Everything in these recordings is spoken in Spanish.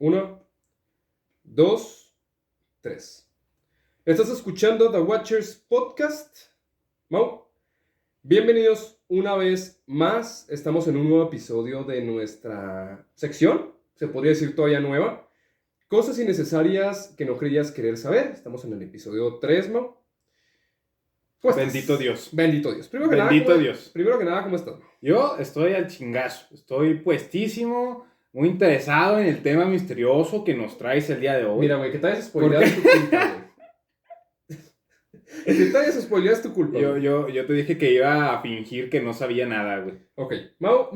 Uno, dos, tres. Estás escuchando The Watchers Podcast. Mau, bienvenidos una vez más. Estamos en un nuevo episodio de nuestra sección, se podría decir todavía nueva. Cosas innecesarias que no creías querer saber. Estamos en el episodio 3, Mau. ¿Cómo estás? Bendito Dios. Bendito Dios. Bendito Dios. Primero que nada, ¿cómo estás, Mau? Yo estoy al chingazo. Estoy puestísimo, muy interesado en el tema misterioso que nos traes el día de hoy. Mira, güey, que te hayas spoileado es tu culpa, güey. Que te hayas spoileado es tu culpa. Yo te dije que iba a fingir que no sabía nada, güey. Ok, Mau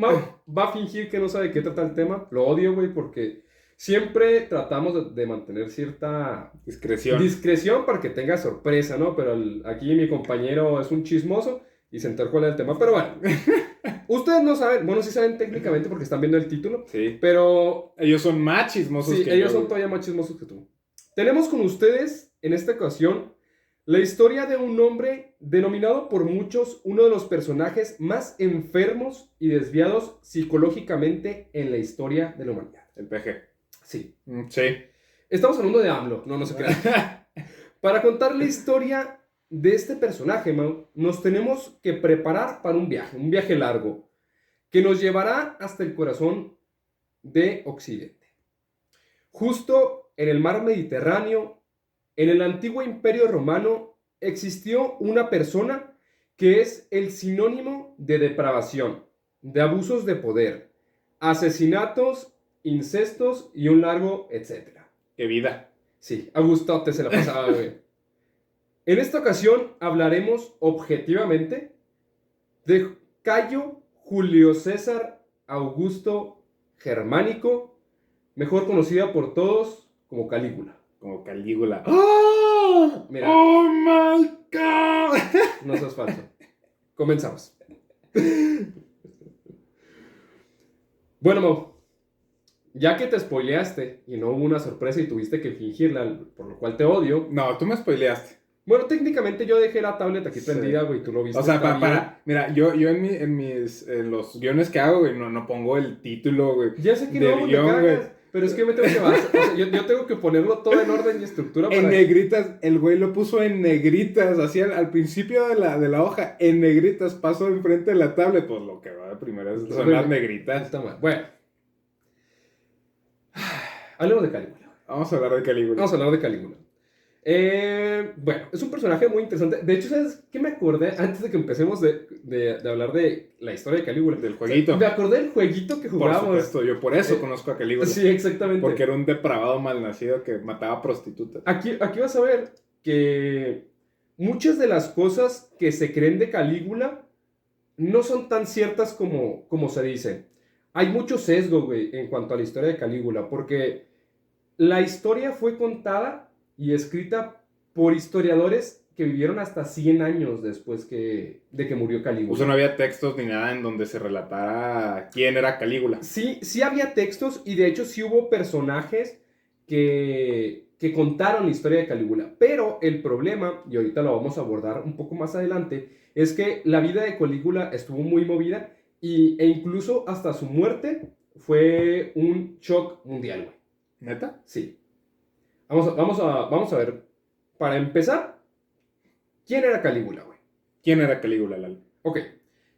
va a fingir que no sabe de qué trata el tema. Lo odio, güey, porque siempre tratamos de mantener cierta discreción para que tenga sorpresa, ¿no? Pero aquí mi compañero es un chismoso y se enteró cuál es el tema. Pero bueno, ustedes no saben, bueno, sí saben técnicamente porque están viendo el título, Sí. pero Ellos son más chismosos sí, que ellos yo, son todavía más chismosos que tú. Tenemos con ustedes, en esta ocasión, la historia de un hombre denominado por muchos uno de los personajes más enfermos y desviados psicológicamente en la historia de la humanidad. El PG. Sí. Sí. Estamos hablando de AMLO, no se crean. Para contar la historia de este personaje, Mau, nos tenemos que preparar para un viaje largo, que nos llevará hasta el corazón de Occidente. Justo en el mar Mediterráneo, en el antiguo imperio romano, existió una persona que es el sinónimo de depravación, de abusos de poder, asesinatos, incestos y un largo etcétera. ¡Qué vida! Sí, a gustote se la pasaba, güey. En esta ocasión hablaremos objetivamente de Cayo Julio César Augusto Germánico, mejor conocida por todos como Calígula. Como Calígula. ¡Oh! Mira. ¡Oh, my God! No seas falso. Comenzamos. Bueno, Mau, ya que te spoileaste y no hubo una sorpresa y tuviste que fingirla, por lo cual te odio. No, tú me spoileaste. Bueno, técnicamente yo dejé la tablet aquí prendida, güey, tú lo viste. O sea, mira, yo en los guiones que hago, güey, no pongo el título, güey. Ya sé que del no, guión, me cagas, güey. pero es que me tengo que basar, o sea, yo tengo que ponerlo todo en orden y estructura para... En negritas, el güey lo puso en negritas, así al principio de la hoja, en negritas, paso enfrente de la tablet, pues lo que va de primero son las negritas. Está mal. Bueno. Hablemos de Calígula. Vamos a hablar de Calígula. Vamos a hablar de Calígula. Bueno, es un personaje muy interesante. De hecho, ¿sabes qué me acordé antes de que empecemos de hablar de la historia de Calígula? Del jueguito. O sea, me acordé del jueguito que jugábamos. Por supuesto, yo por eso conozco a Calígula. Sí, exactamente. Porque era un depravado malnacido que mataba prostitutas. Aquí vas a ver que muchas de las cosas que se creen de Calígula no son tan ciertas como se dice. Hay mucho sesgo, güey, en cuanto a la historia de Calígula, porque la historia fue contada y escrita por historiadores que vivieron hasta 100 años después de que murió Calígula. O sea, no había textos ni nada en donde se relatara quién era Calígula. Sí había textos y de hecho sí hubo personajes que contaron la historia de Calígula. Pero el problema, y ahorita lo vamos a abordar un poco más adelante, es que la vida de Calígula estuvo muy movida e incluso hasta su muerte fue un shock mundial, güey. ¿Neta? Sí. Vamos a ver. Para empezar, ¿quién era Calígula, güey? ¿Quién era Calígula, Lalo? Ok.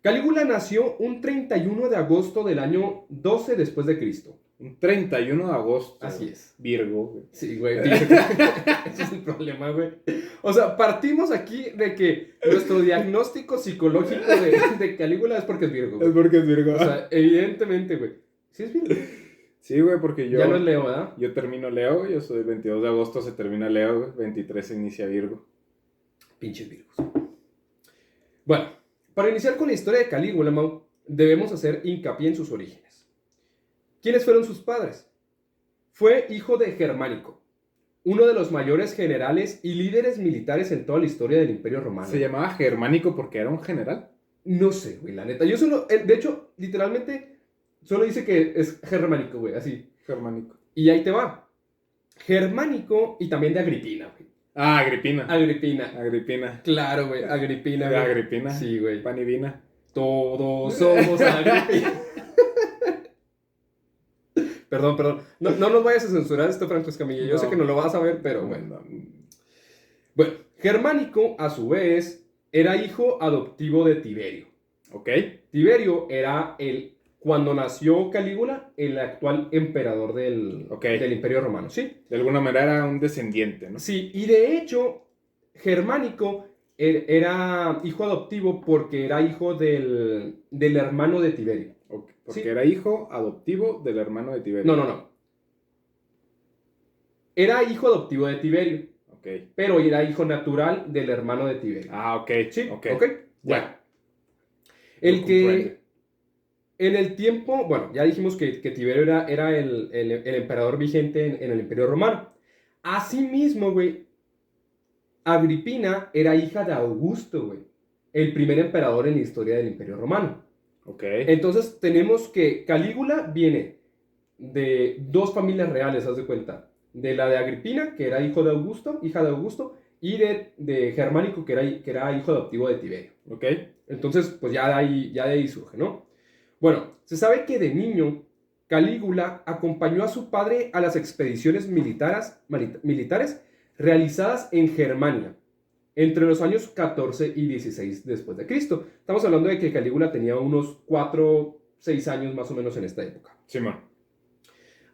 Calígula nació un 31 de agosto del año 12 después de Cristo. Un 31 de agosto. Así es. Virgo, güey. Sí, güey. Ese es el problema, güey. O sea, partimos aquí de que nuestro diagnóstico psicológico de Calígula es porque es Virgo, güey. Es porque es Virgo. O sea, evidentemente, güey. Sí es Virgo. Sí, güey, porque yo... Ya no es Leo, ¿verdad? Yo termino Leo, yo soy el 22 de agosto, se termina Leo, güey. 23 se inicia Virgo. Pinches Virgos. Bueno, para iniciar con la historia de Calígula, Mau, debemos hacer hincapié en sus orígenes. ¿Quiénes fueron sus padres? Fue hijo de Germánico, uno de los mayores generales y líderes militares en toda la historia del Imperio Romano. ¿Se llamaba Germánico porque era un general? No sé, güey, la neta. Yo solo, de hecho, literalmente, solo dice que es germánico, güey, así. Germánico. Y ahí te va. Germánico y también de Agripina, güey. Ah, Agripina. Agripina. Claro, güey, Agripina, güey. Agripina. Sí, güey. Pan y vina. Todos somos Agripina. Perdón. No nos vayas a censurar esto, Franco Escamilla. Yo sé que no lo vas a ver, pero bueno. Bueno, Germánico, a su vez, era hijo adoptivo de Tiberio. Ok. Tiberio era cuando nació Calígula, el actual emperador del Imperio Romano, ¿sí? De alguna manera era un descendiente, ¿no? Sí, y de hecho, Germánico era hijo adoptivo porque era hijo del hermano de Tiberio. Okay. Porque ¿Sí? era hijo adoptivo del hermano de Tiberio. No. Era hijo adoptivo de Tiberio. Ok. Pero era hijo natural del hermano de Tiberio. Ah, ok. ¿Sí? Ok. Bueno. En el tiempo, bueno, ya dijimos que Tiberio era el emperador vigente en el Imperio Romano. Asimismo, güey, Agripina era hija de Augusto, güey, el primer emperador en la historia del Imperio Romano. Ok. Entonces tenemos que Calígula viene de dos familias reales, haz de cuenta. De la de Agripina, que era hijo de Augusto, hija de Augusto, y de Germánico, que era hijo adoptivo de Tiberio. Ok. Entonces, pues ya de ahí surge, ¿no? Bueno, se sabe que de niño Calígula acompañó a su padre a las expediciones militares realizadas en Germania entre los años 14 y 16 después de Cristo. Estamos hablando de que Calígula tenía unos 4, 6 años más o menos en esta época. Simón.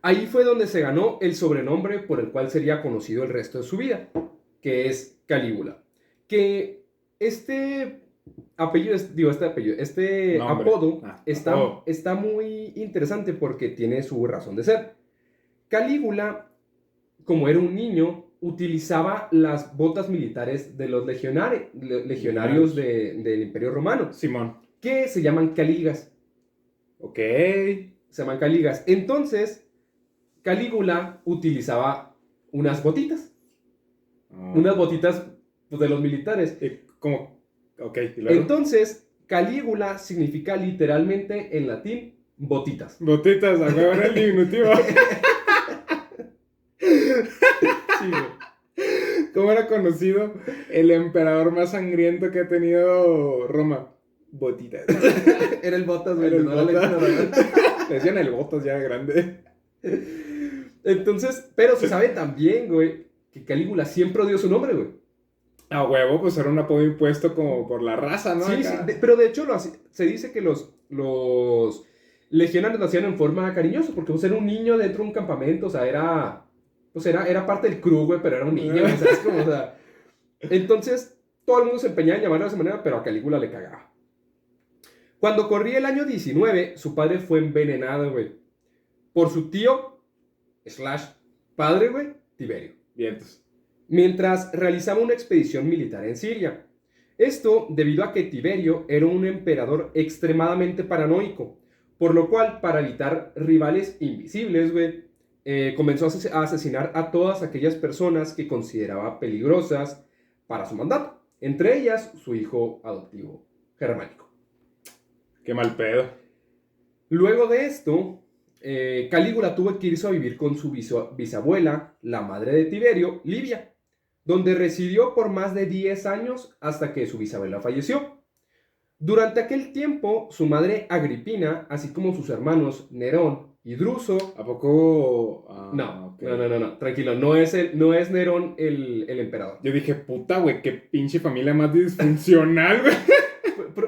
Ahí fue donde se ganó el sobrenombre por el cual sería conocido el resto de su vida, que es Calígula. Que este apodo está muy interesante porque tiene su razón de ser. Calígula, como era un niño, utilizaba las botas militares de los legionarios del Imperio Romano. Simón. Que se llaman caligas. Ok. Se llaman caligas. Entonces, Calígula utilizaba unas botitas. Unas botitas de los militares. ¿Cómo? Ok. ¿Y luego? Entonces, Calígula significa literalmente en latín botitas. Botitas, a huevo era el diminutivo. Sí, güey. ¿Cómo era conocido el emperador más sangriento que ha tenido Roma? Botitas. Era el Botas, güey. Era el no era Botas. Le decían el Botas ya grande. Entonces, pero se sabe también, güey, que Calígula siempre odió su nombre, güey. A huevo, pues era un apodo impuesto como por la raza, ¿no? Sí, pero de hecho se dice que los legionarios lo hacían en forma cariñosa, porque pues, era un niño dentro de un campamento, o sea, era parte del crew, güey, pero era un niño, ¿sabes? Como, o sea, entonces, todo el mundo se empeñaba en llamarlo de esa manera, pero a Calígula le cagaba. Cuando corría el año 19, su padre fue envenenado, güey, por su tío, / padre, güey, Tiberio. Vientos. Mientras realizaba una expedición militar en Siria. Esto debido a que Tiberio era un emperador extremadamente paranoico, por lo cual, para evitar rivales invisibles, güey, comenzó a asesinar a todas aquellas personas que consideraba peligrosas para su mandato, entre ellas su hijo adoptivo, Germánico. Qué mal pedo. Luego de esto, Calígula tuvo que irse a vivir con su bisabuela, la madre de Tiberio, Livia, donde residió por más de 10 años hasta que su bisabuela falleció. Durante aquel tiempo, su madre Agripina, así como sus hermanos Nerón y Druso... ¿A poco...? No, okay. no, tranquilo, no es Nerón el emperador. Yo dije, puta, güey, qué pinche familia más disfuncional, güey.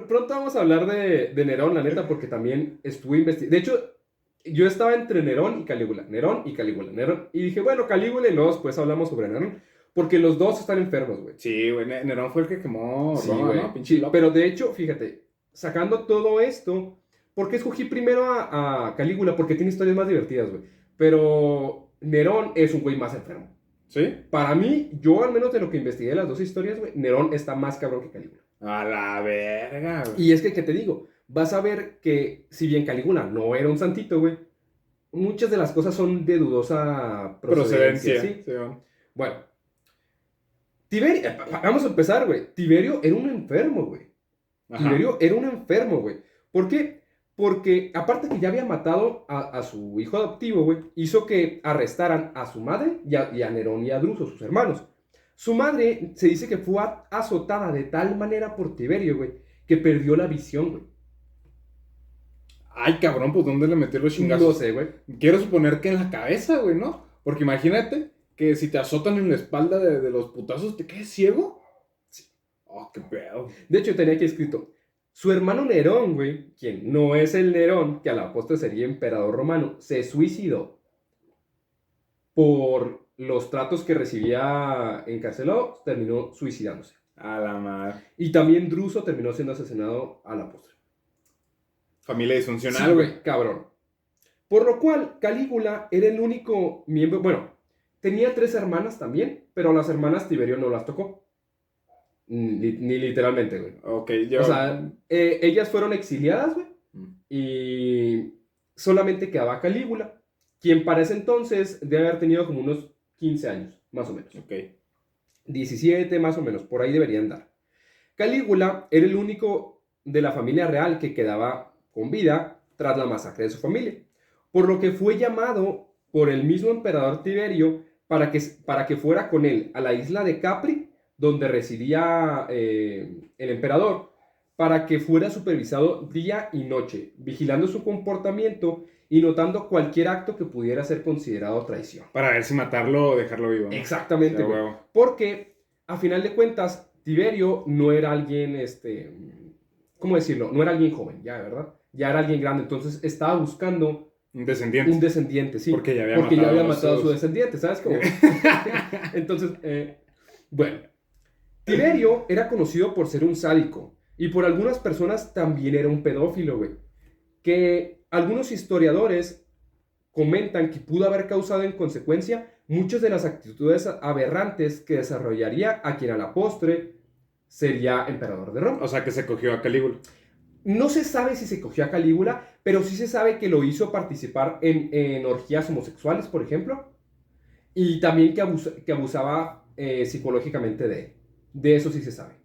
Pronto vamos a hablar de Nerón, la neta, porque también estuve investigando. De hecho, yo estaba entre Nerón y Calígula. Y dije, bueno, Calígula y luego después hablamos sobre Nerón. Porque los dos están enfermos, güey. Sí, güey, Nerón fue el que quemó Sí, Roma, güey. ¿no? Pinche loco. Pero de hecho, fíjate, sacando todo esto, ¿por qué escogí primero a Calígula? Porque tiene historias más divertidas, güey. Pero Nerón es un güey más enfermo. ¿Sí? Para mí, yo al menos de lo que investigué de las dos historias, güey, Nerón está más cabrón que Calígula. A la verga, güey. Y es que, ¿qué te digo? Vas a ver que, si bien Calígula no era un santito, güey, muchas de las cosas son de dudosa procedencia. ¿Sí? Sí, bueno. Tiberio, vamos a empezar, güey. Tiberio era un enfermo, güey. Tiberio era un enfermo, güey. ¿Por qué? Porque, aparte que ya había matado a su hijo adoptivo, güey, hizo que arrestaran a su madre y a Nerón y a Druso, sus hermanos. Su madre se dice que fue azotada de tal manera por Tiberio, güey, que perdió la visión, güey. Ay, cabrón, pues ¿dónde le metió los chingazos? No sé, güey. Quiero suponer que en la cabeza, güey, ¿no? Porque imagínate que si te azotan en la espalda de los putazos, ¿te quedas ciego? Sí. Oh, qué pedo. De hecho, tenía aquí escrito, su hermano Nerón, güey, quien no es el Nerón, que a la postre sería emperador romano, se suicidó por los tratos que recibía encarcelado, terminó suicidándose. A la madre. Y también Druso terminó siendo asesinado a la postre. Familia disfuncional, Sí, güey. güey, cabrón. Por lo cual, Calígula era el único miembro, bueno, tenía 3 hermanas también, pero a las hermanas Tiberio no las tocó. Ni literalmente, güey. Ok, yo... O sea, ellas fueron exiliadas, güey, y solamente quedaba Calígula, quien para ese entonces debe haber tenido como unos 15 años, más o menos. Ok. 17 más o menos, por ahí deberían dar. Calígula era el único de la familia real que quedaba con vida tras la masacre de su familia, por lo que fue llamado por el mismo emperador Tiberio para que fuera con él a la isla de Capri, donde residía el emperador, para que fuera supervisado día y noche, vigilando su comportamiento y notando cualquier acto que pudiera ser considerado traición. Para ver si matarlo o dejarlo vivo, ¿no? Exactamente, Sí, güey. huevo. Porque, a final de cuentas, Tiberio no era alguien, ¿cómo decirlo? No era alguien joven, ya, ¿verdad? Ya era alguien grande, entonces estaba buscando Un descendiente. un descendiente, sí. Porque ya había matado a su descendiente, ¿sabes cómo? Entonces, bueno, Tiberio era conocido por ser un sádico y por algunas personas también era un pedófilo, güey. Que algunos historiadores comentan que pudo haber causado en consecuencia muchas de las actitudes aberrantes que desarrollaría a quien a la postre sería emperador de Roma. O sea, que se cogió a Calígula. No se sabe si se cogió a Calígula, pero sí se sabe que lo hizo participar en orgías homosexuales, por ejemplo, y también que abusaba psicológicamente de él. De eso sí se sabe.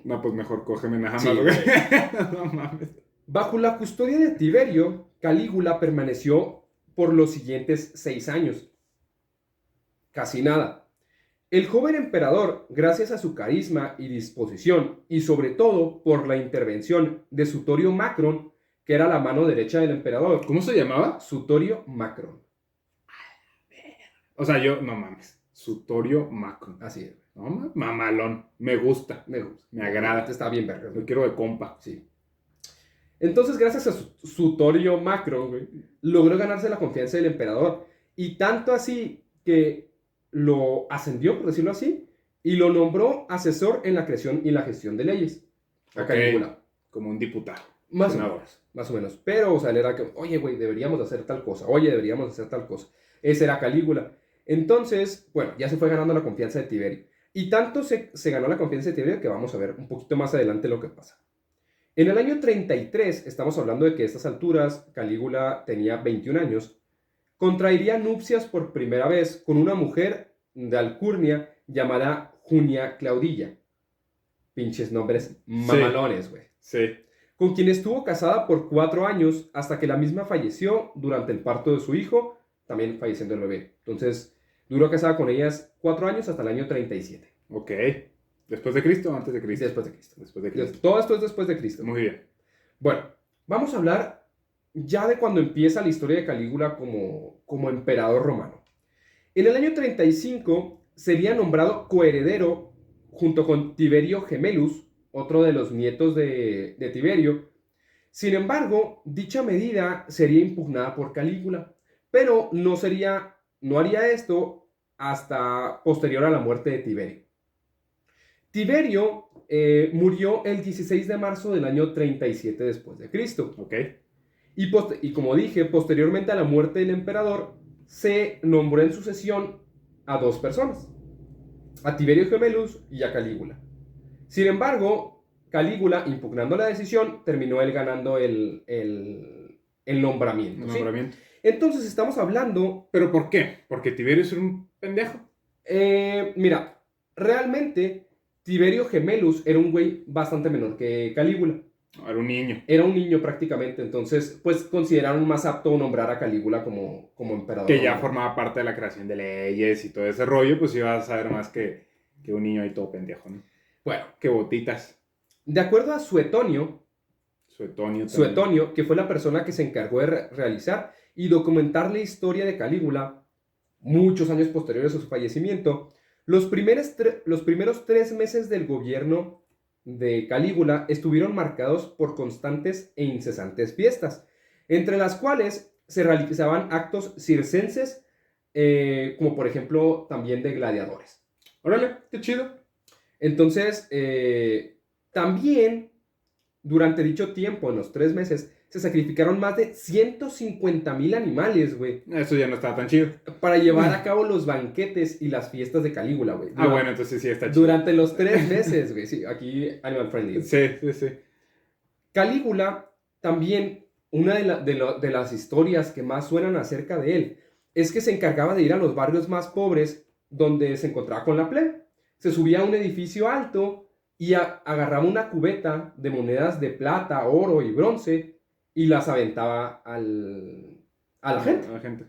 No, pues mejor cógeme nada más, Sí, güey. güey. No mames. Bajo la custodia de Tiberio, Calígula permaneció por los siguientes 6 años. Casi nada. El joven emperador, gracias a su carisma y disposición, y sobre todo por la intervención de Sutorio Macron, que era la mano derecha del emperador. ¿Cómo se llamaba? Sutorio Macron. O sea, yo, no mames. Sutorio Macron. Así es. No, mamalón. Me gusta. Me gusta. Me agrada. Está bien verga. Lo quiero de compa. Sí. Entonces, gracias a Sutorio Macron, güey, logró ganarse la confianza del emperador. Y tanto así que lo ascendió, por decirlo así, y lo nombró asesor en la creación y la gestión de leyes. A Ok. Calígula. Como un diputado. Más o Senador. menos. Más o menos. Pero, o sea, él era que, oye, güey, deberíamos hacer tal cosa. Oye, deberíamos hacer tal cosa. Ese era Calígula. Entonces, bueno, ya se fue ganando la confianza de Tiberio. Y tanto se ganó la confianza de Tiberio que vamos a ver un poquito más adelante lo que pasa. En el año 33, estamos hablando de que a estas alturas Calígula tenía 21 años, contraería nupcias por primera vez con una mujer de alcurnia llamada Junia Claudilla. Pinches nombres mamalones, güey. Sí. Con quien estuvo casada por 4 años hasta que la misma falleció durante el parto de su hijo, también falleciendo el bebé. Entonces, duró casada con ellas 4 años hasta el año 37. Ok. ¿Después de Cristo o antes de Cristo? Después de Cristo. Después de Cristo. Todo esto es después de Cristo. Muy bien. Bueno, vamos a hablar ya de cuando empieza la historia de Calígula como emperador romano. En el año 35 sería nombrado coheredero junto con Tiberio Gemellus, otro de los nietos de Tiberio. Sin embargo, dicha medida sería impugnada por Calígula, pero no haría esto hasta posterior a la muerte de Tiberio. Tiberio murió el 16 de marzo del año 37 después de Cristo. Ok. Y como dije, posteriormente a la muerte del emperador, se nombró en sucesión a 2 personas, a Tiberio Gemellus y a Calígula. Sin embargo, Calígula, impugnando la decisión, terminó él ganando el nombramiento. El ¿sí? nombramiento. Entonces estamos hablando... ¿Pero por qué? Porque Tiberio es un pendejo. Mira, realmente Tiberio Gemellus era un güey bastante menor que Calígula. Era un niño. Era un niño prácticamente, entonces pues consideraron más apto nombrar a Calígula como emperador. Que ya formaba parte de la creación de leyes y todo ese rollo, pues iba a saber más que un niño ahí todo pendejo, ¿no? Bueno, Que botitas. de acuerdo a Suetonio, Suetonio, que fue la persona que se encargó de realizar y documentar la historia de Calígula muchos años posteriores a su fallecimiento. Los primeros 3 meses del gobierno de Calígula estuvieron marcados por constantes e incesantes fiestas, entre las cuales se realizaban actos circenses, como por ejemplo también de gladiadores. Órale, qué chido. Entonces, también durante dicho tiempo, en los 3 meses, se sacrificaron más de 150,000 animales, güey. Eso ya no estaba tan chido. Para llevar a cabo los banquetes y las fiestas de Calígula, güey. Bueno, entonces sí está chido. Durante los 3 meses, güey. Sí, aquí animal friendly. Sí. Calígula, también, una de las historias que más suenan acerca de él, es que se encargaba de ir a los barrios más pobres donde se encontraba con la plebe. Se subía a un edificio alto y agarraba una cubeta de monedas de plata, oro y bronce y las aventaba a la gente.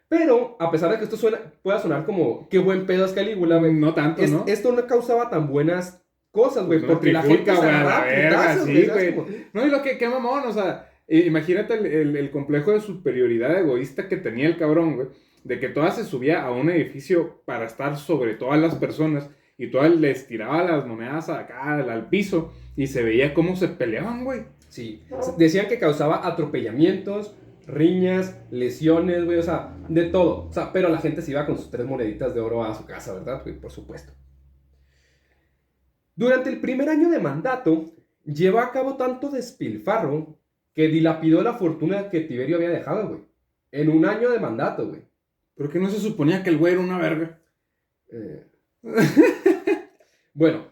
Pero, a pesar de que esto pueda sonar como qué buen pedo es Calígula, güey. No tanto, ¿no? Esto no causaba tan buenas cosas, güey, porque la gente se agarraba putazos, sí, güey. No, y lo que, qué mamón, o sea, imagínate el complejo de superioridad egoísta que tenía el cabrón, güey, de que toda se subía a un edificio para estar sobre todas las personas y todas les tiraba las monedas acá al piso y se veía cómo se peleaban, güey. Sí, decían que causaba atropellamientos, riñas, lesiones, güey, o sea, de todo. O sea, pero la gente se iba con sus 3 moneditas de oro a su casa, ¿verdad, güey? Por supuesto. Durante el primer año de mandato, llevó a cabo tanto despilfarro que dilapidó la fortuna que Tiberio había dejado, güey. En un año de mandato, güey. ¿Pero que no se suponía que el güey era una verga? Bueno,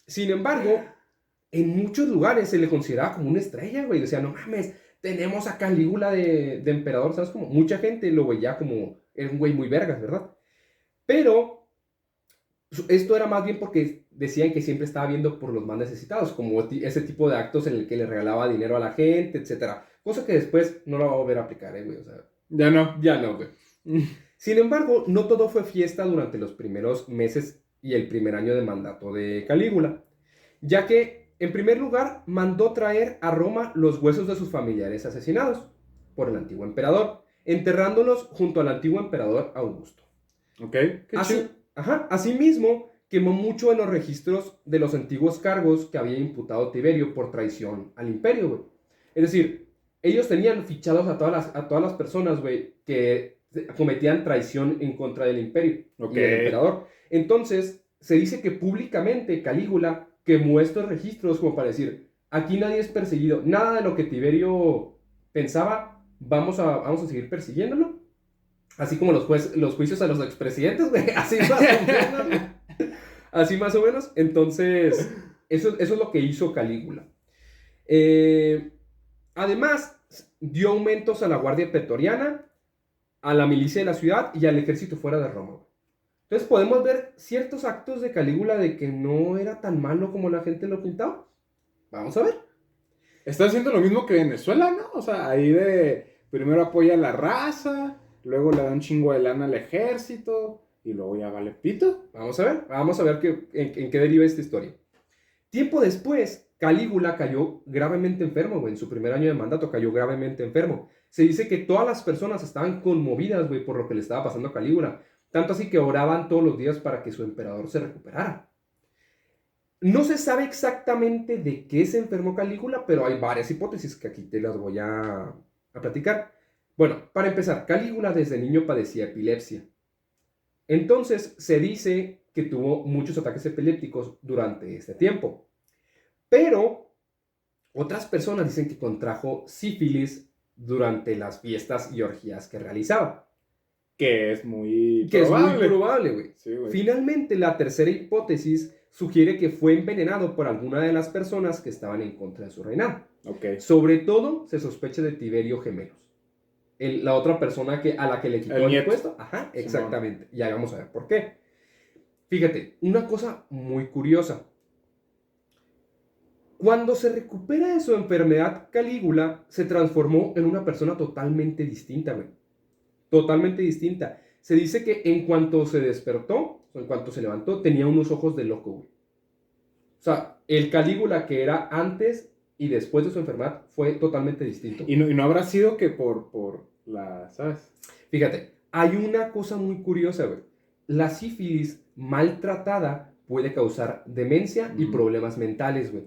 sin embargo, en muchos lugares se le consideraba como una estrella, güey. O sea, no mames, tenemos a Calígula de emperador, ¿sabes? Como mucha gente lo veía como era un güey muy vergas, ¿verdad? Pero esto era más bien porque decían que siempre estaba viendo por los más necesitados, como ese tipo de actos en el que le regalaba dinero a la gente, etcétera. Cosa que después no lo va a volver a aplicar, güey. O sea, ya no, güey. Sin embargo, no todo fue fiesta durante los primeros meses y el primer año de mandato de Calígula, ya que, en primer lugar, mandó traer a Roma los huesos de sus familiares asesinados por el antiguo emperador, enterrándolos junto al antiguo emperador Augusto. Ok, qué chido. Asimismo, quemó mucho en los registros de los antiguos cargos que había imputado Tiberio por traición al imperio, güey. Es decir, ellos tenían fichados a todas las personas, güey, que cometían traición en contra del imperio y del emperador. Entonces, se dice que públicamente Calígula quemó estos registros como para decir, aquí nadie es perseguido, nada de lo que Tiberio pensaba, vamos a seguir persiguiéndolo. Así como los juicios a los expresidentes, güey, así más o menos. Así más o menos. Entonces, eso es lo que hizo Calígula. Además, dio aumentos a la guardia pretoriana, a la milicia de la ciudad y al ejército fuera de Roma. Entonces podemos ver ciertos actos de Calígula de que no era tan malo como la gente lo pintaba. Vamos a ver. Está haciendo lo mismo que Venezuela, ¿no? O sea, ahí de primero apoya a la raza, luego le da un chingo de lana al ejército y luego ya vale pito. Vamos a ver en qué deriva esta historia. Tiempo después, Calígula cayó gravemente enfermo, güey. En su primer año de mandato cayó gravemente enfermo. Se dice que todas las personas estaban conmovidas, güey, por lo que le estaba pasando a Calígula. Tanto así que oraban todos los días para que su emperador se recuperara. No se sabe exactamente de qué se enfermó Calígula, pero hay varias hipótesis que aquí te las voy a platicar. Bueno, para empezar, Calígula desde niño padecía epilepsia. Entonces, se dice que tuvo muchos ataques epilépticos durante este tiempo. Pero otras personas dicen que contrajo sífilis durante las fiestas y orgías que realizaba. Que es muy probable, güey. Sí, finalmente, la tercera hipótesis sugiere que fue envenenado por alguna de las personas que estaban en contra de su reinado. Okay. Sobre todo, se sospecha de Tiberio Gemelos. La otra persona a la que le quitó el puesto. Ajá, exactamente. Y ahí vamos a ver por qué. Fíjate, una cosa muy curiosa. Cuando se recupera de su enfermedad, Calígula se transformó en una persona totalmente distinta, güey. Totalmente distinta. Se dice que en cuanto se despertó, o en cuanto se levantó, tenía unos ojos de loco, güey. O sea, el Calígula que era antes y después de su enfermedad fue totalmente distinto. Y no habrá sido que por la, ¿sabes? Fíjate, hay una cosa muy curiosa, güey. La sífilis maltratada puede causar demencia y problemas mentales, güey.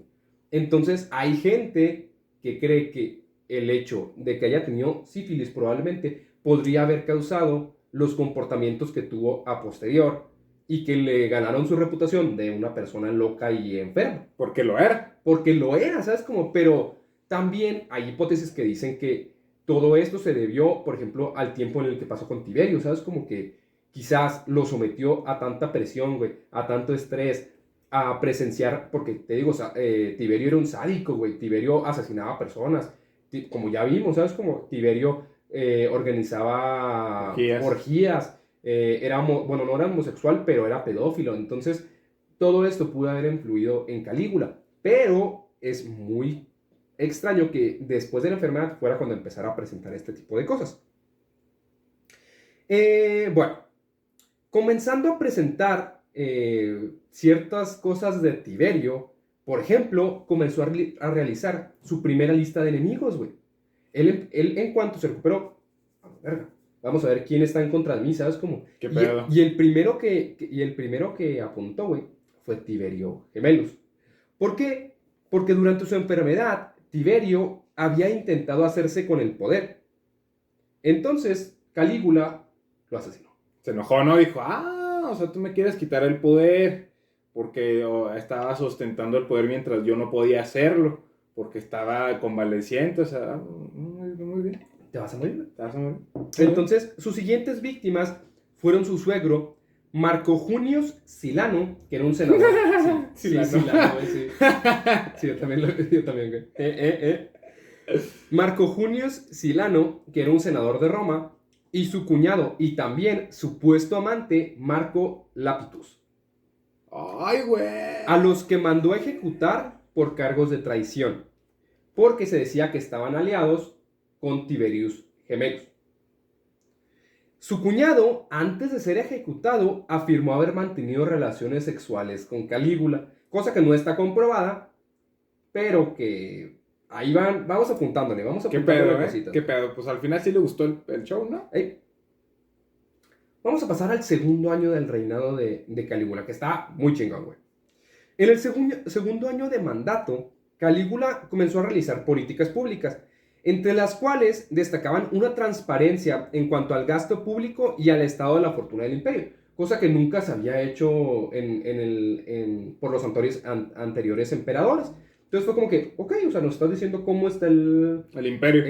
Entonces, hay gente que cree que el hecho de que haya tenido sífilis probablemente podría haber causado los comportamientos que tuvo a posterior y que le ganaron su reputación de una persona loca y enferma. Porque lo era. Porque lo era, ¿sabes? Como, pero también hay hipótesis que dicen que todo esto se debió, por ejemplo, al tiempo en el que pasó con Tiberio, ¿sabes? Como que quizás lo sometió a tanta presión, güey, a tanto estrés, a presenciar, porque te digo, Tiberio era un sádico, güey, Tiberio asesinaba personas, como ya vimos, ¿sabes? Como Tiberio organizaba orgías bueno, no era homosexual, pero era pedófilo, entonces todo esto pudo haber influido en Calígula, pero es muy extraño que después de la enfermedad fuera cuando empezara a presentar este tipo de cosas. Bueno, comenzando a presentar ciertas cosas de Tiberio, por ejemplo, comenzó a realizar su primera lista de enemigos, güey. Él en cuanto se recuperó, vamos a ver quién está en contra de mí, ¿sabes cómo? ¿Qué pedo? Y el primero que apuntó, güey, fue Tiberio Gemellus. ¿Por qué? Porque durante su enfermedad, Tiberio había intentado hacerse con el poder. Entonces, Calígula lo asesinó. Se enojó, ¿no? Dijo, o sea, tú me quieres quitar el poder porque estaba ostentando el poder mientras yo no podía hacerlo, porque estaba convaleciente, o sea, muy bien. ¿Te vas a morir? ¿Te vas a morir? Entonces, sus siguientes víctimas fueron su suegro, Marco Junius Silano, que era un senador. Sí, Silano, sí. Sí, yo también, güey. Marco Junius Silano, que era un senador de Roma, y su cuñado y también supuesto amante, Marco Lapitus. ¡Ay, güey! A los que mandó a ejecutar por cargos de traición, porque se decía que estaban aliados con Tiberius Gemellus. Su cuñado, antes de ser ejecutado, afirmó haber mantenido relaciones sexuales con Calígula, cosa que no está comprobada, pero que ahí vamos apuntándole, ¿Qué pedo, cositas. ¿Qué pedo? Pues al final sí le gustó el show, ¿no? Vamos a pasar al segundo año del reinado de Calígula, que está muy chingón, güey. En el segundo año de mandato, Calígula comenzó a realizar políticas públicas, entre las cuales destacaban una transparencia en cuanto al gasto público y al estado de la fortuna del imperio, cosa que nunca se había hecho por los anteriores emperadores. Entonces fue como que, ok, o sea, nos estás diciendo cómo está el imperio.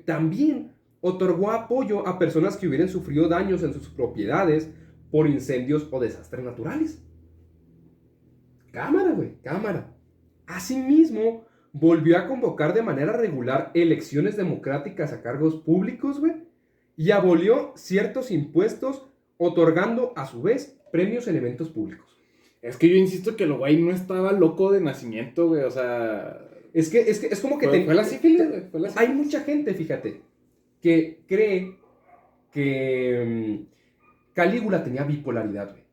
También otorgó apoyo a personas que hubieran sufrido daños en sus propiedades por incendios o desastres naturales. Cámara, güey, cámara. Asimismo, volvió a convocar de manera regular elecciones democráticas a cargos públicos, güey, y abolió ciertos impuestos, otorgando a su vez premios en eventos públicos. Es que yo insisto que el güey no estaba loco de nacimiento, güey, o sea... Es como que... Fue la sífilis, güey. Hay mucha gente, fíjate, que cree que Calígula tenía bipolaridad, güey.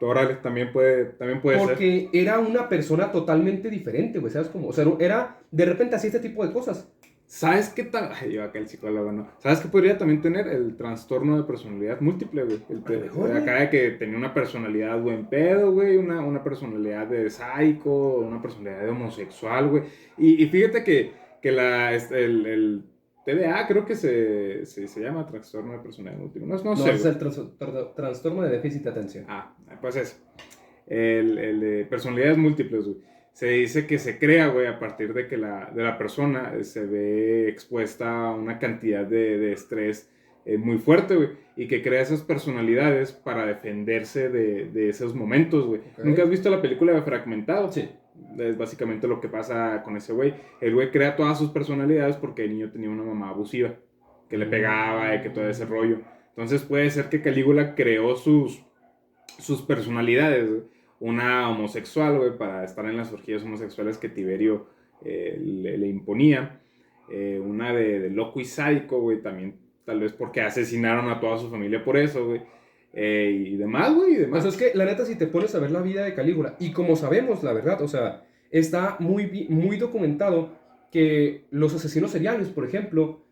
Órale, también puede ser. Porque era una persona totalmente diferente, güey, ¿sabes cómo? O sea, era, de repente hacía este tipo de cosas. ¿Sabes qué tal? Ay, yo acá el psicólogo, ¿no? ¿Sabes qué podría también tener? El trastorno de personalidad múltiple, güey. Acá de que tenía una personalidad buen pedo, güey, una personalidad de sádico, una personalidad de homosexual, güey. Y fíjate que el TDA creo que se llama trastorno de personalidad múltiple. No sé. Es el trastorno de déficit de atención. Pues eso. El de personalidades múltiples, güey. Se dice que se crea, güey, a partir de que de la persona se ve expuesta a una cantidad de estrés muy fuerte, güey, y que crea esas personalidades para defenderse de esos momentos, güey. Okay. ¿Nunca has visto la película de Fragmentado? Sí. Es básicamente lo que pasa con ese güey. El güey crea todas sus personalidades porque el niño tenía una mamá abusiva, que le pegaba y que todo ese rollo. Entonces puede ser que Calígula creó sus personalidades, güey. Una homosexual, güey, para estar en las orgías homosexuales que Tiberio le imponía. Una de loco y sádico, güey, también tal vez porque asesinaron a toda su familia por eso, güey. Y demás, güey, y demás. O sea, es que la neta, si te pones a ver la vida de Calígula, y como sabemos, la verdad, o sea, está muy documentado que los asesinos seriales, por ejemplo,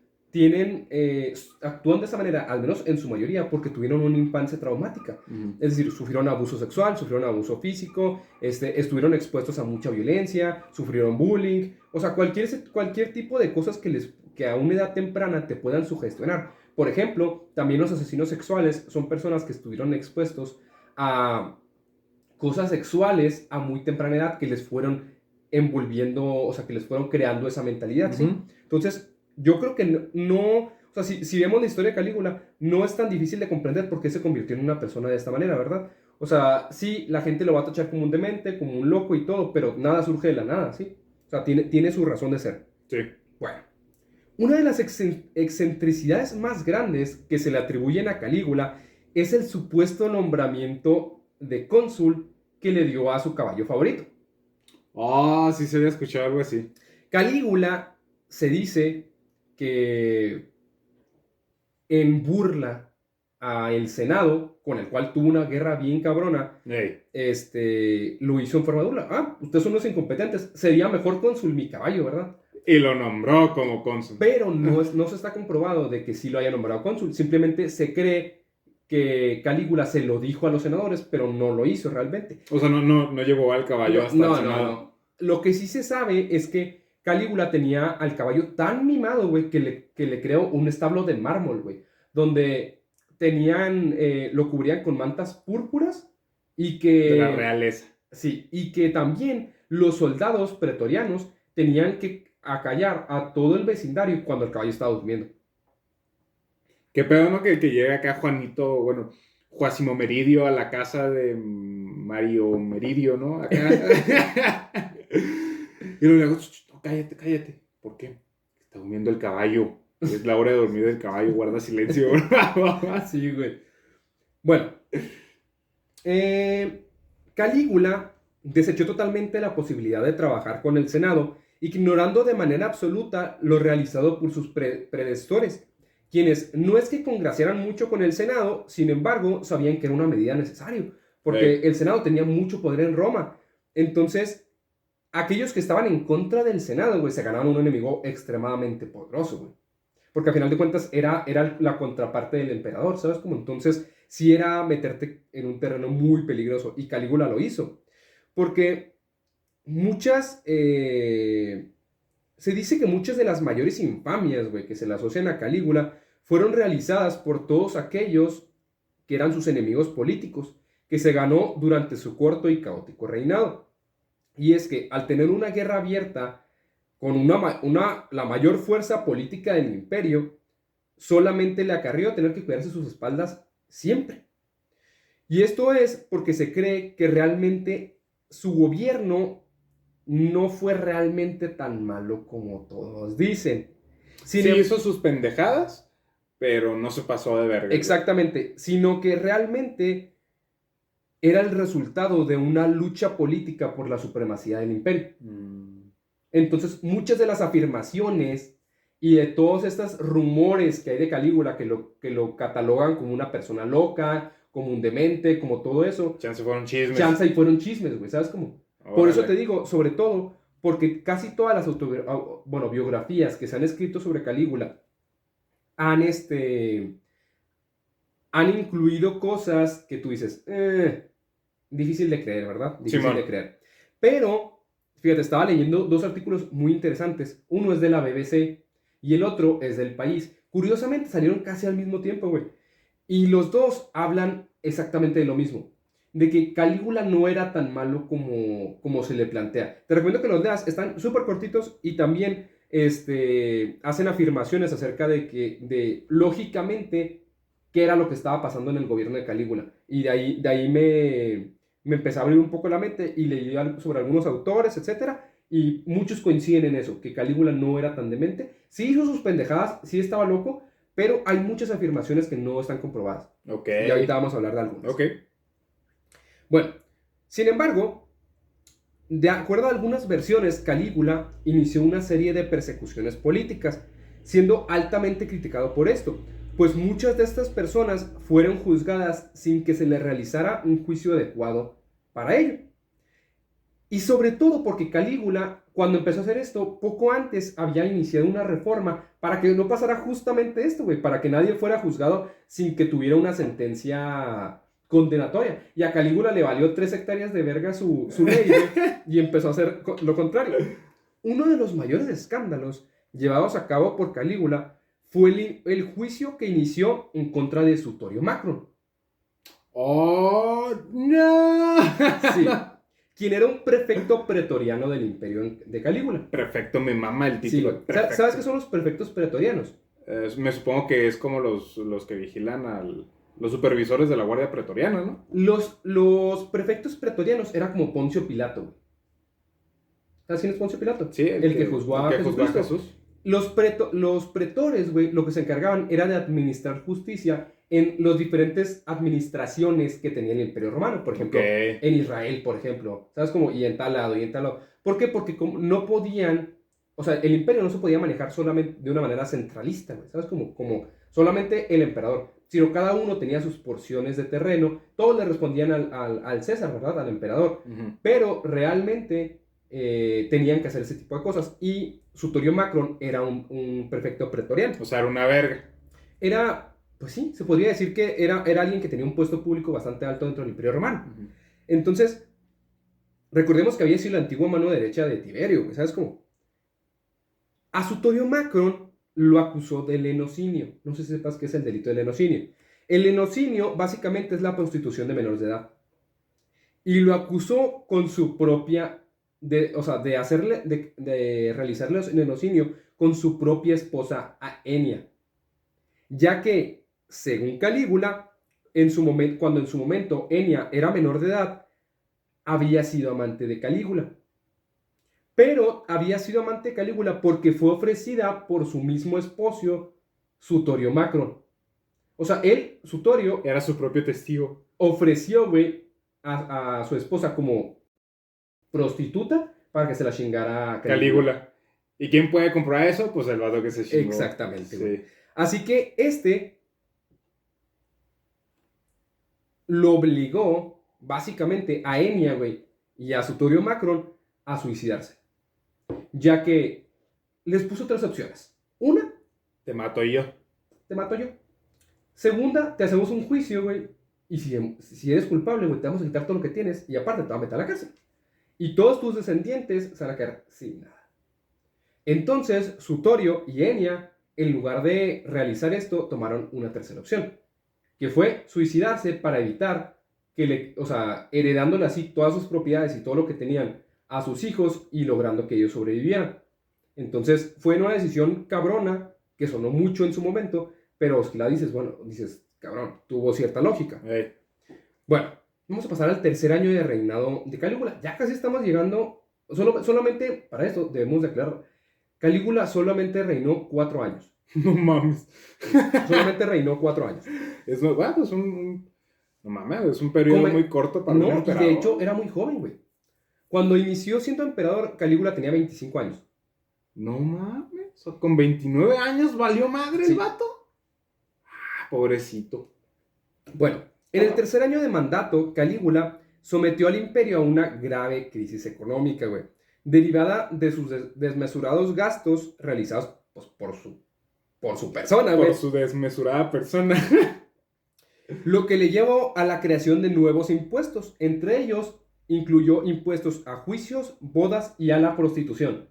actúan de esa manera, al menos en su mayoría, porque tuvieron una infancia traumática. Es decir, sufrieron abuso sexual, sufrieron abuso físico, estuvieron expuestos a mucha violencia, sufrieron bullying, o sea, cualquier tipo de cosas que a una edad temprana te puedan sugestionar. Por ejemplo, también los asesinos sexuales son personas que estuvieron expuestos a cosas sexuales a muy temprana edad que les fueron envolviendo, o sea, que les fueron creando esa mentalidad, ¿sí? Entonces, yo creo que o sea, si vemos la historia de Calígula, no es tan difícil de comprender por qué se convirtió en una persona de esta manera, ¿verdad? O sea, sí, la gente lo va a tachar como un demente, como un loco y todo, pero nada surge de la nada, ¿sí? O sea, tiene su razón de ser. Sí. Bueno, una de las excentricidades más grandes que se le atribuyen a Calígula es el supuesto nombramiento de cónsul que le dio a su caballo favorito. Ah, sí se había escuchado algo así. Calígula se dice que en burla a el Senado, con el cual tuvo una guerra bien cabrona, lo hizo en forma de burla. Ah, ustedes son los incompetentes, sería mejor cónsul mi caballo, ¿verdad? Y lo nombró como cónsul. Pero no se está comprobado de que sí lo haya nombrado cónsul, simplemente se cree que Calígula se lo dijo a los senadores, pero no lo hizo realmente. O sea, no llevó al caballo hasta el Senado. No. Lo que sí se sabe es que Calígula tenía al caballo tan mimado, güey, que le creó un establo de mármol, güey, donde lo cubrían con mantas púrpuras y que... De la realeza. Sí, y que también los soldados pretorianos tenían que acallar a todo el vecindario cuando el caballo estaba durmiendo. Qué pedo, ¿no? Que llega acá Juanito, bueno, Juásimo Meridio a la casa de Mario Meridio, ¿no? Acá. Y luego le digo, no, cállate. ¿Por qué? Está durmiendo el caballo. Es la hora de dormir del caballo, guarda silencio. Sí, güey. Bueno. Calígula desechó totalmente la posibilidad de trabajar con el Senado, ignorando de manera absoluta lo realizado por sus predecesores, quienes no es que congraciaran mucho con el Senado, sin embargo, sabían que era una medida necesaria, porque el Senado tenía mucho poder en Roma. Entonces, aquellos que estaban en contra del Senado, güey, se ganaban un enemigo extremadamente poderoso, güey. Porque al final de cuentas era la contraparte del emperador, ¿sabes? Como entonces, sí era meterte en un terreno muy peligroso, y Calígula lo hizo. Porque se dice que muchas de las mayores infamias, güey, que se le asocian a Calígula fueron realizadas por todos aquellos que eran sus enemigos políticos, que se ganó durante su corto y caótico reinado. Y es que al tener una guerra abierta con la mayor fuerza política del imperio, solamente le acarrió tener que cuidarse sus espaldas siempre. Y esto es porque se cree que realmente su gobierno no fue realmente tan malo como todos dicen. Sí, hizo sus pendejadas, pero no se pasó de verga. Exactamente, sino que realmente era el resultado de una lucha política por la supremacía del imperio. Entonces, muchas de las afirmaciones y de todos estos rumores que hay de Calígula, que lo catalogan como una persona loca, como un demente, como todo eso. Chance fueron chismes. Chance y fueron chismes, güey, ¿sabes cómo? Por eso te digo, sobre todo, porque casi todas las biografías que se han escrito sobre Calígula han incluido cosas que tú dices, difícil de creer, ¿verdad? Difícil de creer. Pero, fíjate, estaba leyendo dos artículos muy interesantes. Uno es de la BBC y el otro es del País. Curiosamente salieron casi al mismo tiempo, güey. Y los dos hablan exactamente de lo mismo. De que Calígula no era tan malo como se le plantea. Te recomiendo que los leas, están súper cortitos y también hacen afirmaciones acerca de lógicamente, qué era lo que estaba pasando en el gobierno de Calígula. Y de ahí me empecé a abrir un poco la mente y leí sobre algunos autores, etc. Y muchos coinciden en eso, que Calígula no era tan demente. Sí hizo sus pendejadas, sí estaba loco, pero hay muchas afirmaciones que no están comprobadas. Okay. Y ahorita vamos a hablar de algunas. Okay. Bueno, sin embargo, de acuerdo a algunas versiones, Calígula inició una serie de persecuciones políticas, siendo altamente criticado por esto, pues muchas de estas personas fueron juzgadas sin que se les realizara un juicio adecuado para ello. Y sobre todo porque Calígula, cuando empezó a hacer esto, poco antes había iniciado una reforma para que no pasara justamente esto, güey, para que nadie fuera juzgado sin que tuviera una sentencia condenatoria. Y a Calígula le valió 3 hectáreas de verga su ley, güey, y empezó a hacer lo contrario. Uno de los mayores escándalos llevados a cabo por Calígula fue el juicio que inició en contra de Sutorio Macron. ¡Oh, no! Sí. Quien era un prefecto pretoriano del imperio de Calígula. Perfecto, me mama el título. Sí. ¿Sabes qué son los prefectos pretorianos? Me supongo que es como los que vigilan los supervisores de la Guardia Pretoriana, ¿no? Los prefectos pretorianos era como Poncio Pilato, güey. ¿Sabes quién es Poncio Pilato? Sí, el que juzgó a Jesucristo. Jesús. Los pretores, güey, lo que se encargaban era de administrar justicia en las diferentes administraciones que tenía el Imperio Romano. Por ejemplo, en Israel, por ejemplo. ¿Sabes cómo? Y en tal lado, y en tal lado. ¿Por qué? Porque como no podían... O sea, el imperio no se podía manejar solamente de una manera centralista, güey. ¿Sabes? Como solamente el emperador. Sino cada uno tenía sus porciones de terreno. Todos le respondían al César, ¿verdad? Al emperador. Uh-huh. Pero realmente... tenían que hacer ese tipo de cosas. Y Sutorio Macron era un prefecto pretoriano. O sea, era una verga. Era, pues sí, se podría decir que era alguien que tenía un puesto público bastante alto dentro del Imperio Romano. Uh-huh. Entonces, recordemos que había sido la antigua mano derecha de Tiberio, ¿sabes cómo? A Sutorio Macron lo acusó de lenocinio. No sé si sepas qué es el delito de lenocinio. El lenocinio básicamente es la prostitución de menores de edad. Y lo acusó con su propia... de realizarle el lenocinio con su propia esposa Enia, ya que, según Calígula, cuando en su momento Enia era menor de edad, había sido amante de Calígula. Pero había sido amante de Calígula porque fue ofrecida por su mismo esposo, Sutorio Macron. O sea, Sutorio... Era su propio testigo. Ofreció, güey, a su esposa como prostituta para que se la chingara Calígula. ¿Y quién puede comprobar eso? Pues el vato que se chingó. Exactamente, sí. Güey. Así que lo obligó básicamente a Enia, güey, y a Sutorio Macron a suicidarse. Ya que les puso 3 opciones. Una, te mato yo. Te mato yo. Segunda, te hacemos un juicio, güey, y si eres culpable, güey, te vamos a quitar todo lo que tienes y aparte te vamos a meter a la cárcel. Y todos tus descendientes se van a quedar sin nada. Entonces, Sutorio y Enia, en lugar de realizar esto, tomaron una tercera opción, que fue suicidarse para evitar heredándole así todas sus propiedades y todo lo que tenían a sus hijos y logrando que ellos sobrevivieran. Entonces, fue una decisión cabrona, que sonó mucho en su momento, pero si la dices, cabrón, tuvo cierta lógica. Hey. Bueno, vamos a pasar al tercer año de reinado de Calígula. Ya casi estamos llegando. Solamente para esto debemos de aclarar. Calígula solamente reinó 4 años. No mames. Solamente reinó 4 años. Es no mames, es un periodo muy corto para un emperador. Y de hecho era muy joven, güey. Cuando inició siendo emperador, Calígula tenía 25 años. No mames. O sea, con 29 años valió madre el vato. Ah, pobrecito. Bueno, en el tercer año de mandato, Calígula sometió al imperio a una grave crisis económica, güey, derivada de sus desmesurados gastos realizados pues, por su persona, güey. Por su desmesurada persona. Lo que le llevó a la creación de nuevos impuestos. Entre ellos, incluyó impuestos a juicios, bodas y a la prostitución.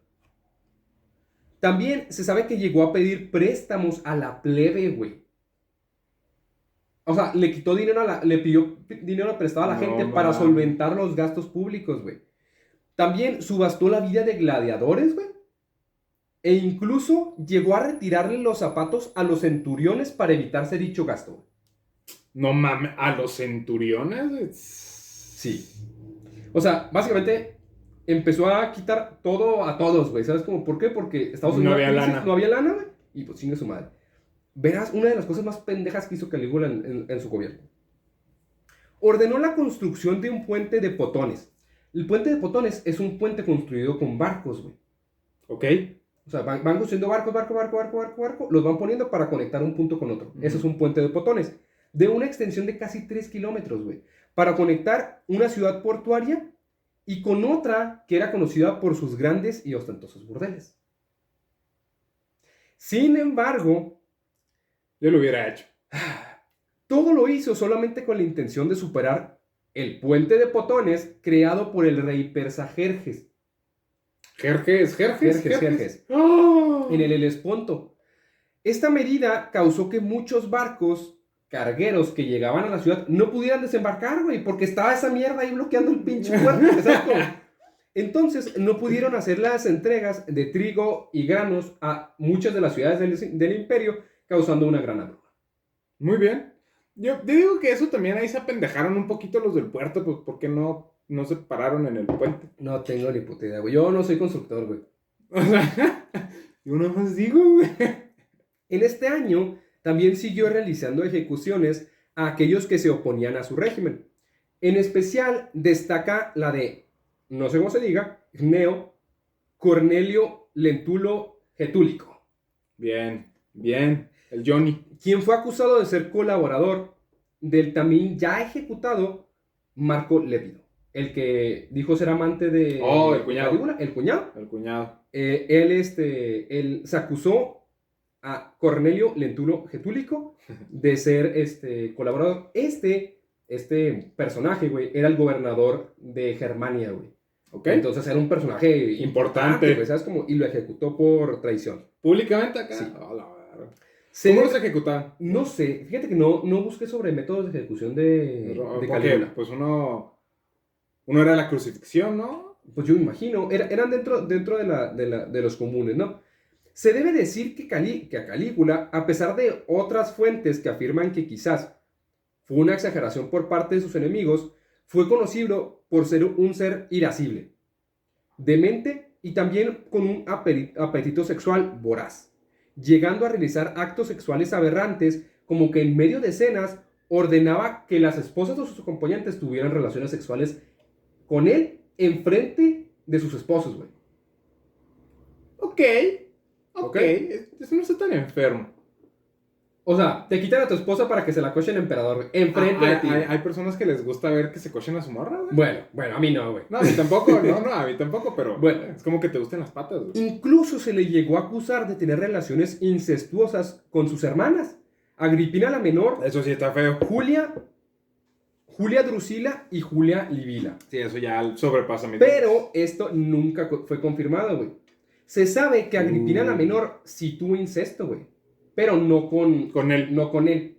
También se sabe que llegó a pedir préstamos a la plebe, güey. O sea, le pidió dinero prestado a la gente para solventar los gastos públicos, güey. También subastó la vida de gladiadores, güey. E incluso llegó a retirarle los zapatos a los centuriones para evitarse dicho gasto, güey. No mames, ¿a los centuriones? Sí. O sea, básicamente empezó a quitar todo a todos, güey. ¿Sabes cómo? ¿Por qué? Porque Estados Unidos no había lana, güey. Y pues chingue su madre. Verás una de las cosas más pendejas que hizo Calígula en su gobierno. Ordenó la construcción de un puente de potones. El puente de potones es un puente construido con barcos, güey. Ok. O sea, van construyendo barco, los van poniendo para conectar un punto con otro. Eso es un puente de potones. De una extensión de casi 3 kilómetros, güey. Para conectar una ciudad portuaria y con otra que era conocida por sus grandes y ostentosos burdeles. Sin embargo, Yo lo hubiera hecho. todo lo hizo solamente con la intención de superar el puente de Potones creado por el rey persa Jerjes. Jerjes. ¡Oh! En el Helesponto. Esta medida causó que muchos barcos cargueros que llegaban a la ciudad no pudieran desembarcar, güey, porque estaba esa mierda ahí bloqueando el pinche puerto. Exacto. Entonces no pudieron hacer las entregas de trigo y granos a muchas de las ciudades del imperio, causando una gran hambruna. Muy bien. Yo digo que eso también ahí se apendejaron un poquito los del puerto, pues porque no se pararon en el puente. No tengo ni puta idea, güey. Yo no soy constructor, güey. O sea, yo no más digo, güey. En este año también siguió realizando ejecuciones a aquellos que se oponían a su régimen. En especial destaca la de, no sé cómo se diga, Gneo Cornelio Lentulo Getúlico. Bien, el Johnny. Quien fue acusado de ser colaborador del también ya ejecutado Marco Lépido, el que dijo ser amante de el cuñado. Calígula, el cuñado. El cuñado. Él se acusó a Cornelio Lentulo Getúlico de ser colaborador. Este personaje, güey, era el gobernador de Germania, güey. ¿Ok? Entonces era un personaje importante, güey, ¿sabes? Y lo ejecutó por traición. ¿Públicamente acá? Sí. ¿Cómo los ejecutaban? No sé, fíjate que no busqué sobre métodos de ejecución de Calígula. Pues uno era la crucifixión, ¿no? Pues yo me imagino, eran dentro de los comunes, ¿no? Se debe decir que a Calígula, a pesar de otras fuentes que afirman que quizás fue una exageración por parte de sus enemigos, fue conocido por ser un ser irascible, demente y también con un apetito sexual voraz, llegando a realizar actos sexuales aberrantes, como que en medio de escenas ordenaba que las esposas de sus acompañantes tuvieran relaciones sexuales con él enfrente de sus esposos, güey. Ok. Eso no está tan enfermo. O sea, te quitan a tu esposa para que se la coche el emperador, güey. Enfrente de ti. Hay personas que les gusta ver que se cochen a su morra, güey. Bueno, a mí no, güey. No, a mí tampoco, a mí tampoco, pero bueno, es como que te gusten las patas, güey. Incluso se le llegó a acusar de tener relaciones incestuosas con sus hermanas. Agripina la menor. Eso sí está feo. Julia Drusila y Julia Livila. Sí, eso ya sobrepasa mi... Pero esto nunca fue confirmado, güey. Se sabe que Agripina la menor sí tuvo incesto, güey. Pero no con él. No con él.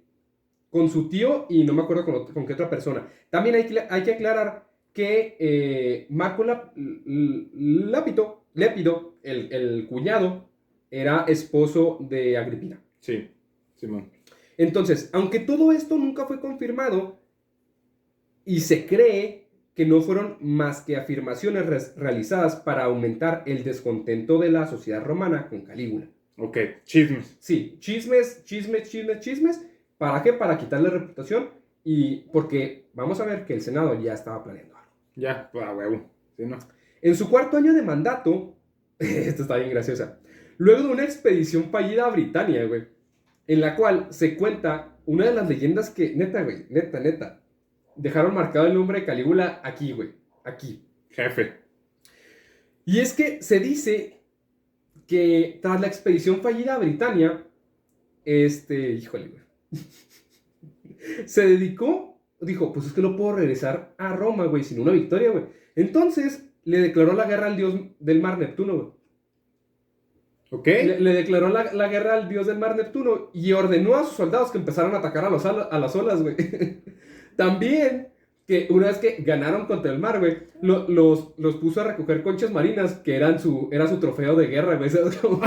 Con su tío y no me acuerdo con qué otra persona. También hay que aclarar que Marco Lépido, el cuñado, era esposo de Agripina. Sí, Simón. Entonces, aunque todo esto nunca fue confirmado, y se cree que no fueron más que afirmaciones realizadas para aumentar el descontento de la sociedad romana con Calígula. Ok, chismes. Sí, chismes. ¿Para qué? Para quitarle reputación y porque vamos a ver que el Senado ya estaba planeando algo. Ya, pues a huevo. Sí, no. En su cuarto año de mandato, esto está bien graciosa, luego de una expedición fallida a Britania, güey, en la cual se cuenta una de las leyendas que, neta, dejaron marcado el nombre de Calígula aquí, güey, aquí. Jefe. Y es que se dice que tras la expedición fallida a Britania, híjole, güey, se dijo, pues es que no puedo regresar a Roma, güey, sin una victoria, güey. Entonces, le declaró la guerra al dios del mar Neptuno, güey. Ok. Le declaró la guerra al dios del mar Neptuno y ordenó a sus soldados que empezaran a atacar a las olas, güey. También, que una vez que ganaron contra el mar, güey, los puso a recoger conchas marinas, que era su trofeo de guerra, güey. ¿Sabes cómo?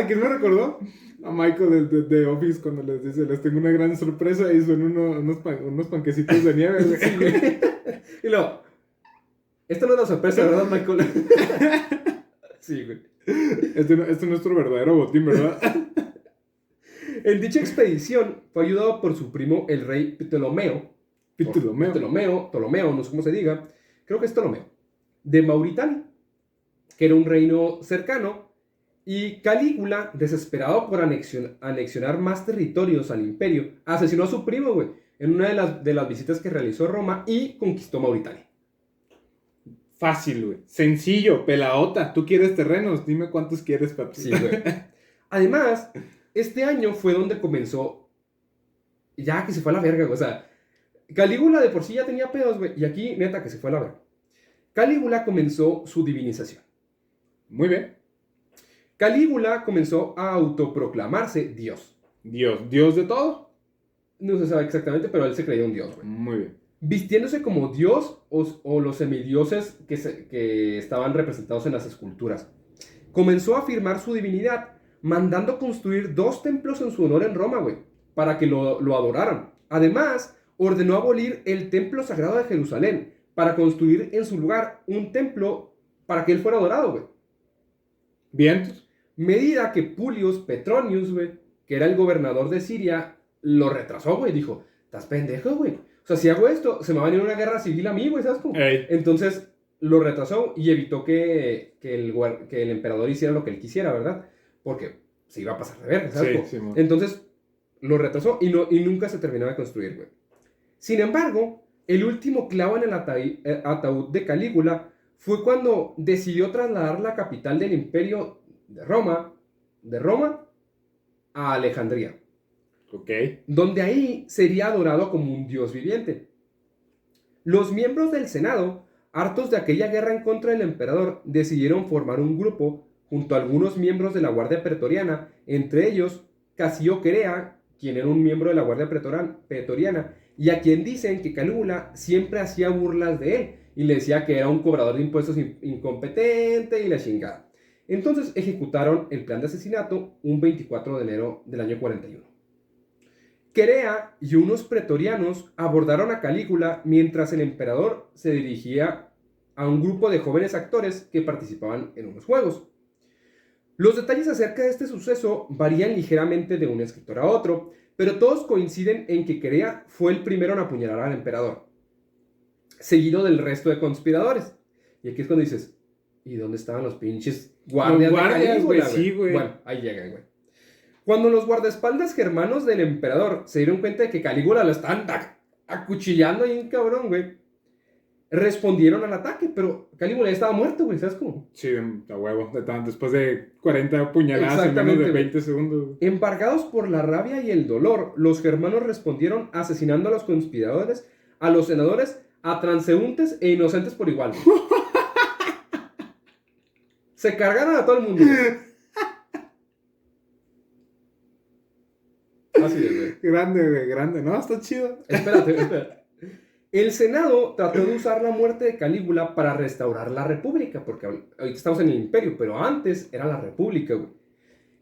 ¿Quién me recordó? A Michael de Office cuando les dice, les tengo una gran sorpresa y son unos panquecitos de nieve, güey. Sí, güey. Y luego, esta no es la sorpresa, ¿verdad, Michael? Sí, güey. Este no es nuestro verdadero botín, ¿verdad? En dicha expedición fue ayudado por su primo, el rey Ptolomeo, no sé cómo se diga, creo que es Ptolomeo, de Mauritania, que era un reino cercano, Y Calígula, desesperado por anexionar más territorios al imperio, asesinó a su primo, güey, en una de las visitas que realizó a Roma y conquistó Mauritania. Fácil, güey. Sencillo, pelaota. ¿Tú quieres terrenos? Dime cuántos quieres, papi. Sí, güey. Además, este año fue donde comenzó, ya que se fue a la verga, güey. O sea, Calígula de por sí ya tenía pedos, güey. Y aquí, neta, que se fue a la verga. Calígula comenzó su divinización. Muy bien. Calígula comenzó a autoproclamarse Dios. Dios de todo. No se sabe exactamente, pero él se creía un dios, güey. Muy bien. Vistiéndose como dios o los semidioses que estaban representados en las esculturas. Comenzó a afirmar su divinidad, mandando construir 2 templos en su honor en Roma, güey, para que lo adoraran. Además, ordenó abolir el templo sagrado de Jerusalén, para construir en su lugar un templo para que él fuera adorado, güey. Bien. Medida que Publius Petronius, güey, que era el gobernador de Siria, lo retrasó, güey. Dijo, estás pendejo, güey. O sea, si hago esto, se me va a venir una guerra civil a mí, güey, ¿sabes cómo? Ey. Entonces, lo retrasó y evitó que el emperador hiciera lo que él quisiera, ¿verdad? Porque se iba a pasar de verga, ¿sabes? Sí, sí, entonces, lo retrasó y nunca se terminó de construir, güey. Sin embargo, el último clavo en el ataúd de Calígula fue cuando decidió trasladar la capital del imperio de Roma a Alejandría. Ok. Donde ahí sería adorado como un dios viviente. Los miembros del Senado, hartos de aquella guerra en contra del emperador, decidieron formar un grupo junto a algunos miembros de la Guardia Pretoriana, entre ellos Casio Querea, quien era un miembro de la Guardia Pretoriana, y a quien dicen que Calígula siempre hacía burlas de él y le decía que era un cobrador de impuestos incompetente y la chingada. Entonces ejecutaron el plan de asesinato un 24 de enero del año 41. Querea y unos pretorianos abordaron a Calígula mientras el emperador se dirigía a un grupo de jóvenes actores que participaban en unos juegos. Los detalles acerca de este suceso varían ligeramente de un escritor a otro, pero todos coinciden en que Querea fue el primero en apuñalar al emperador, seguido del resto de conspiradores. Y aquí es cuando dices, ¿y dónde estaban los pinches guardias de Calígula, güey? Sí, güey. Bueno, ahí llegan, güey. Cuando los guardaespaldas germanos del emperador se dieron cuenta de que Calígula lo estaban acuchillando ahí un cabrón, güey, respondieron al ataque, pero Calígula ya estaba muerto, güey, ¿sabes cómo? Sí, a huevo. Después de 40 puñaladas en menos de 20 segundos. Embargados por la rabia y el dolor, los germanos respondieron asesinando a los conspiradores, a los senadores, a transeúntes e inocentes por igual. Se cargaron a todo el mundo. Así es, güey. Grande, güey, grande. No, está chido. Espérate. El Senado trató de usar la muerte de Calígula para restaurar la República, porque ahorita estamos en el Imperio, pero antes era la República, güey.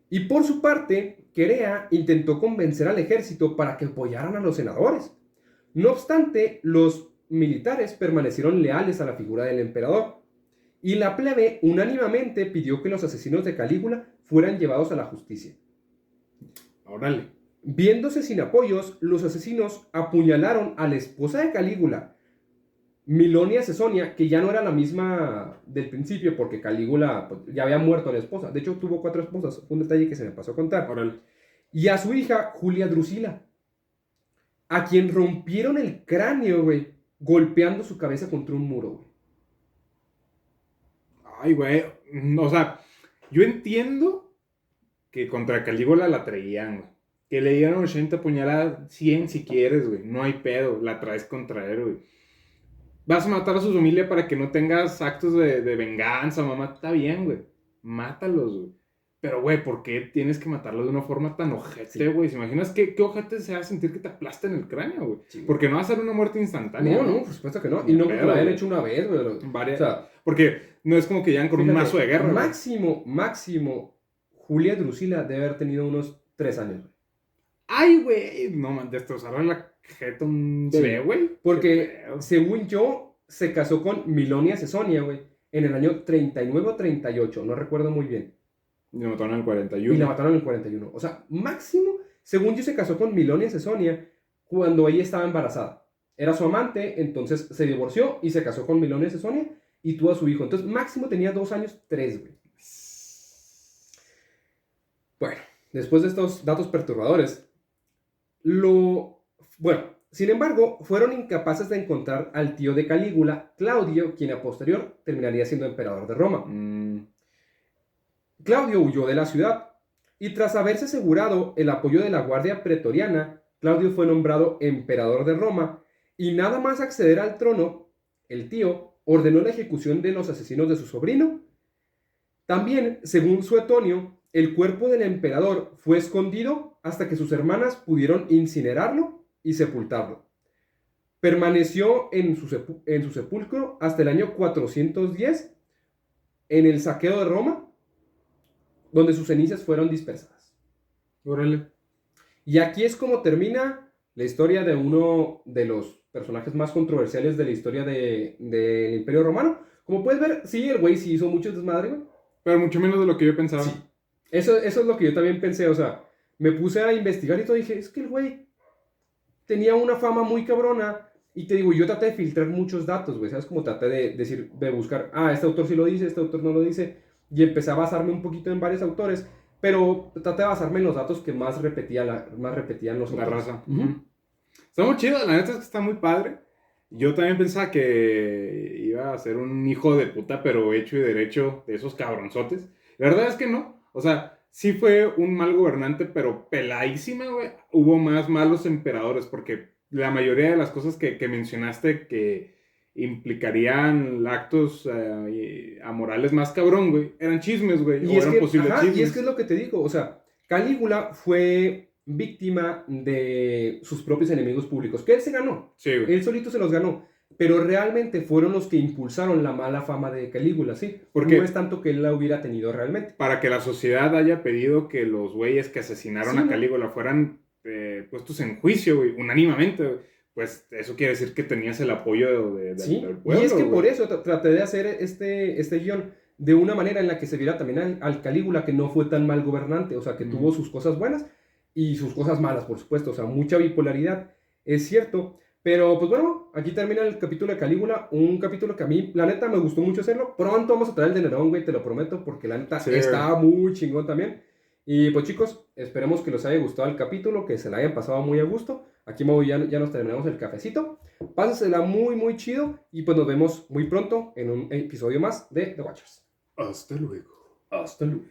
Y por su parte, Querea intentó convencer al ejército para que apoyaran a los senadores. No obstante, los militares permanecieron leales a la figura del emperador, y la plebe unánimemente pidió que los asesinos de Calígula fueran llevados a la justicia. Órale. Viéndose sin apoyos, los asesinos apuñalaron a la esposa de Calígula, Milonia Cesonia, que ya no era la misma del principio, porque Calígula pues, ya había muerto a la esposa. De hecho, tuvo 4 esposas. Fue un detalle que se me pasó a contar. Órale. Y a su hija, Julia Drusila, a quien rompieron el cráneo, güey, golpeando su cabeza contra un muro, güey. Ay, güey. O sea, yo entiendo que contra Calígula la traían, güey. Que le dieron 80 puñaladas, 100 si quieres, güey. No hay pedo, la traes contra él, güey. Vas a matar a su familia para que no tengas actos de venganza, mamá. Está bien, güey. Mátalos, güey. Pero, güey, ¿por qué tienes que matarlo de una forma tan ojete, güey? ¿Se imaginas qué ojete se va a sentir que te aplasta en el cráneo, güey? Sí, porque no va a ser una muerte instantánea. No, por supuesto que no. Y no porque lo hayan hecho una vez, güey. Varias. O sea, porque no es como que llegan con un mazo de guerra. Máximo, Julia Drusila debe haber tenido unos 3 años, güey. Ay, güey, no, man, destrozarle la jeta un bebé, güey. Porque, según yo, se casó con Milonia Cesonia, güey, en el año 39 o 38, no recuerdo muy bien. Y la mataron en el 41. Y la mataron en el 41. O sea, máximo, según yo, se casó con Milonia Cesonia cuando ella estaba embarazada. Era su amante, entonces se divorció y se casó con Milonia Cesonia y tuvo a su hijo. Entonces, máximo tenía 2 años, 3, güey. Bueno, después de estos datos perturbadores, sin embargo, fueron incapaces de encontrar al tío de Calígula, Claudio, quien a posterior terminaría siendo emperador de Roma. Claudio huyó de la ciudad y tras haberse asegurado el apoyo de la guardia pretoriana, Claudio fue nombrado emperador de Roma y nada más acceder al trono, el tío ordenó la ejecución de los asesinos de su sobrino. También, según Suetonio, el cuerpo del emperador fue escondido hasta que sus hermanas pudieron incinerarlo y sepultarlo. Permaneció en su sepulcro hasta el año 410 en el saqueo de Roma, donde sus cenizas fueron dispersadas. Órale. Y aquí es como termina la historia de uno de los personajes más controversiales de la historia del Imperio Romano. Como puedes ver, sí, el güey sí hizo mucho desmadre, güey. Pero mucho menos de lo que yo pensaba. Sí. Eso es lo que yo también pensé, o sea, me puse a investigar y todo, y dije, es que el güey tenía una fama muy cabrona, y te digo, yo traté de filtrar muchos datos, güey, ¿sabes? Como traté de buscar, este autor sí lo dice, este autor no lo dice, y empecé a basarme un poquito en varios autores, pero traté de basarme en los datos que más repetían los La autores. raza. Está muy chido, la neta es que está muy padre. Yo también pensaba que iba a ser un hijo de puta, pero hecho y derecho de esos cabronzotes. La verdad es que no. O sea, sí fue un mal gobernante, pero peladísima, güey. Hubo más malos emperadores, porque la mayoría de las cosas que mencionaste que implicarían actos amorales más cabrón, güey, eran chismes, güey. Y O eran posibles chismes. y es que es lo que te digo, o sea, Calígula fue víctima de sus propios enemigos públicos, que él se ganó. Sí, güey. Él solito se los ganó. Pero realmente fueron los que impulsaron la mala fama de Calígula, ¿sí? Porque no es tanto que él la hubiera tenido realmente. para que la sociedad haya pedido que los güeyes que asesinaron Sí, a Calígula fueran puestos en juicio, güey, unánimemente, güey, pues eso quiere decir que tenías el apoyo Sí, del pueblo. y es que güey. por eso traté de hacer este guión de una manera en la que se viera también al Calígula que no fue tan mal gobernante, o sea, que tuvo sus cosas buenas y sus cosas malas, por supuesto, o sea, mucha bipolaridad, es cierto. Pero pues bueno, aquí termina el capítulo de Calígula, un capítulo que a mí, la neta, me gustó mucho hacerlo. Pronto vamos a traer el de Nerón, güey, te lo prometo, porque la neta Sí, está muy chingón también. Y pues chicos, esperemos que les haya gustado el capítulo, que se la hayan pasado muy a gusto. Aquí ya nos terminamos el cafecito. Pásasela muy, muy chido y pues nos vemos muy pronto en un episodio más de The Watchers. Hasta luego. Hasta luego.